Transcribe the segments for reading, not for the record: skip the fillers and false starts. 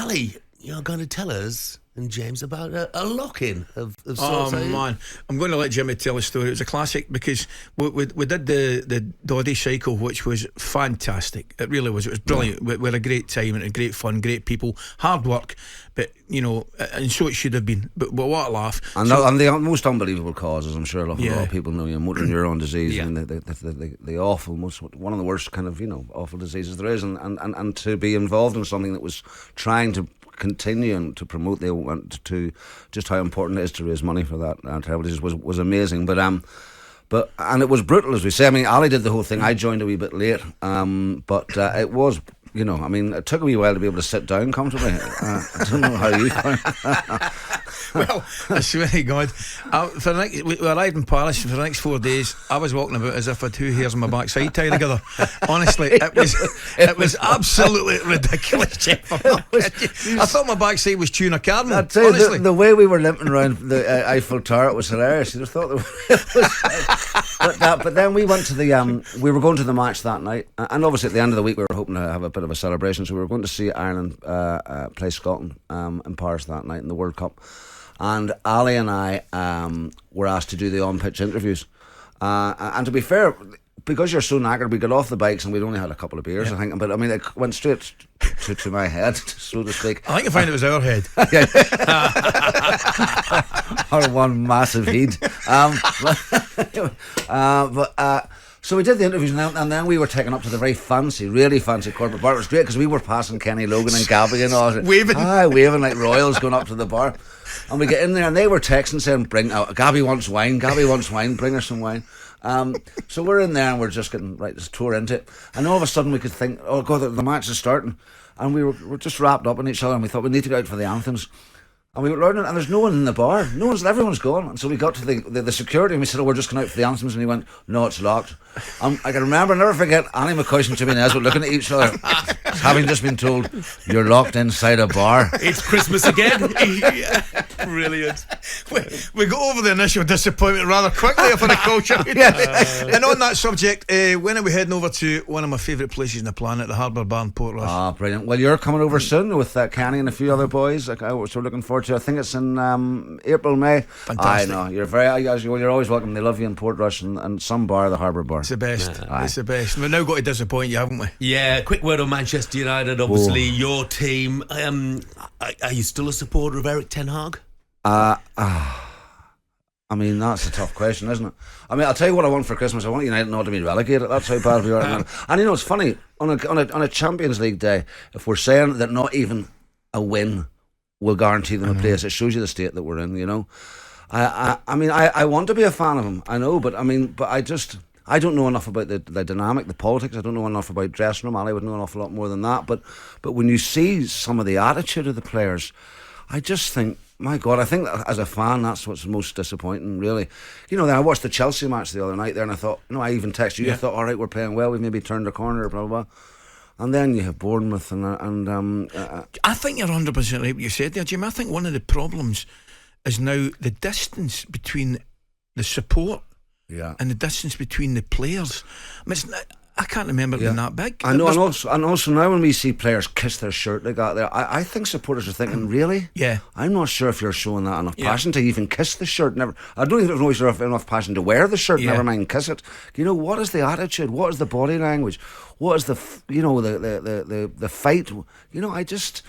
Ali, you're going to tell us and James about a lock-in of sorts. Oh man, I'm going to let Jimmy tell a story. It was a classic because we did the Doddy cycle, which was fantastic. It really was. It was brilliant. We had a great time and great fun, great people, hard work, but and so it should have been. But what a laugh! And the most unbelievable causes. I'm sure a lot of people know. Motor neuron disease, and the awful, one of the worst kind of awful diseases there is, and to be involved in something that was trying to continue and to promote to just how important it is to raise money for that terrible disease was amazing. But and it was brutal, as we say. I mean, Ali did the whole thing. I joined a wee bit late, but it was. I mean, it took a wee while to be able to sit down comfortably. I don't know how you found it. Well, I swear to God, we arrived in Paris for the next 4 days. I was walking about as if I had 2 hairs on my backside tied together. Honestly, it was absolutely ridiculous, Jeff. I thought my backside was tuna cardinal. I'd tell you, the way we were limping around the Eiffel Tower, it was hilarious. You just thought it was. But then we went to we were going to the match that night, and obviously at the end of the week we were hoping to have a bit of a celebration. So we were going to see Ireland play Scotland in Paris that night in the World Cup. And Ali and I were asked to do the on-pitch interviews. And to be fair, because you're so knackered, we got off the bikes and we'd only had a couple of beers, I think. But I mean, it went straight to my head, so to speak. I think I found it was our head. Or one massive heat. So we did the interviews, and then we were taken up to the really fancy corporate bar. It was great because we were passing Kenny Logan and Gabby and all, waving like royals going up to the bar. And we get in there, and they were texting saying, Gabby wants wine, bring her some wine. So we're in there, and we're just getting just tore into it. And all of a sudden we could think, oh God, the match is starting. And we were just wrapped up in each other, and we thought we need to go out for the anthems. And we were learning, and there's no one in the bar. Everyone's gone. And so we got to the security, and we said, we're just going out for the anthems. And he went, no, it's locked. I can never forget Annie McCoist and Jimmy Nesbitt looking at each other, having just been told, you're locked inside a bar. It's Christmas again. Brilliant. We got over the initial disappointment rather quickly for the culture. And on that subject, when are we heading over to one of my favourite places on the planet, the Harbour Bar in Portrush? Ah, brilliant. Well, you're coming over soon with Kenny and a few other boys. So we're looking forward to. I think it's in April, May. Fantastic. I know you're always welcome. They love you in Portrush and some bar, the Harbour Bar. It's the best. It's the best. We've now got to disappoint you, haven't we? Yeah. Quick word on Manchester United. Obviously, your team. Are you still a supporter of Erik Ten Hag? I mean, that's a tough question, isn't it? I mean, I'll tell you what I want for Christmas. I want United not to be relegated. That's how bad we are. And it's funny on a Champions League day, if we're saying that not even a win will guarantee them a place, it shows you the state that we're in. I mean, I want to be a fan of him, I know, but I don't know enough about the dynamic, the politics. I don't know enough about dressing room. Ali would know an awful lot more than that. But when you see some of the attitude of the players, I just think, my God, I think that as a fan, that's what's most disappointing, really. Then I watched the Chelsea match the other night there, and I thought, I even texted you. I thought, all right, we're playing well. We've maybe turned a corner, blah blah blah. And then you have Bournemouth and I think you're 100% right what you said there, Jim. I think one of the problems is now the distance between the support and the distance between the players. I mean, I can't remember it being that big. I know, and also now when we see players kiss their shirt like that, I think supporters are thinking, really? Yeah. I'm not sure if you're showing that enough passion to even kiss the shirt. I don't even know if you have enough passion to wear the shirt. Never mind kiss it. What is the attitude? What is the body language? What is the fight? I just.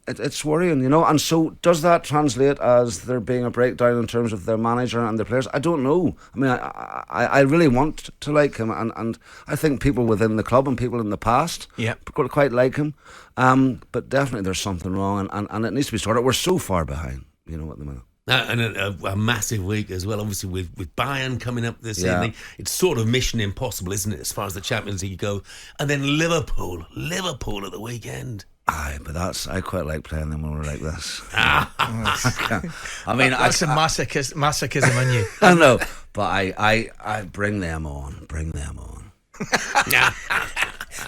It's worrying, and so does that translate as there being a breakdown in terms of their manager and the players? I don't know. I mean, I really want to like him, and I think people within the club and people in the past quite like him, but definitely there's something wrong, and it needs to be sorted. We're so far behind, at the minute. And a massive week as well, obviously with BeIN coming up this evening. It's sort of mission impossible, isn't it, as far as the Champions League goes? And then Liverpool at the weekend. Aye, but I quite like playing them when we're like this. I mean, that's a masochism in you. I know, but I bring them on.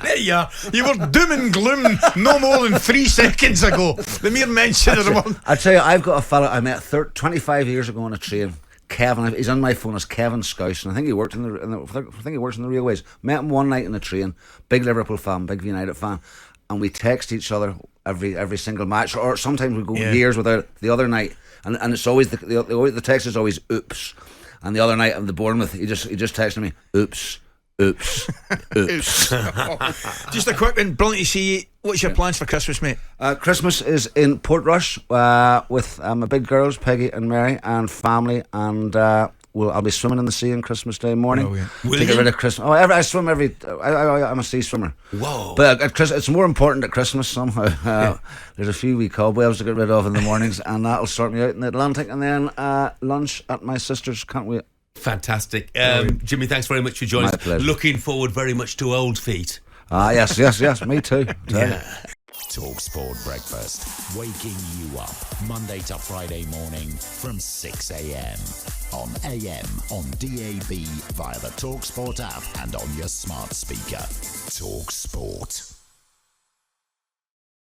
There you are. You were doom and gloom no more than 3 seconds ago. The mere mention of the one. I tell you, I've got a fella I met 25 years ago on a train. Kevin, he's on my phone as Kevin Scouse, and I think he worked in the railways. Met him one night in a train. Big Liverpool fan, big United fan. And we text each other every single match, or sometimes we go years without it. The other night, and it's always the text is always oops. And the other night of the Bournemouth, he just texted me, oops. Oops. Just a quick one. Brilliant to see you. What's your plans for Christmas, mate? Christmas is in Portrush with my big girls, Peggy and Mary, and family, and I'll be swimming in the sea on Christmas Day morning. Will to you? get rid of Christmas. I swim I'm a sea swimmer. Whoa! But it's more important at Christmas somehow. There's a few wee cobwebs to get rid of in the mornings, and that'll sort me out in the Atlantic. And then lunch at my sister's. Can't wait. Fantastic. Jimmy, thanks very much for joining us. Pleasure. Looking forward very much to Old Feet. Yes, me too. talkSPORT Breakfast, waking you up Monday to Friday morning from 6 a.m. on AM, on DAB, via the talkSPORT app and on your smart speaker. talkSPORT.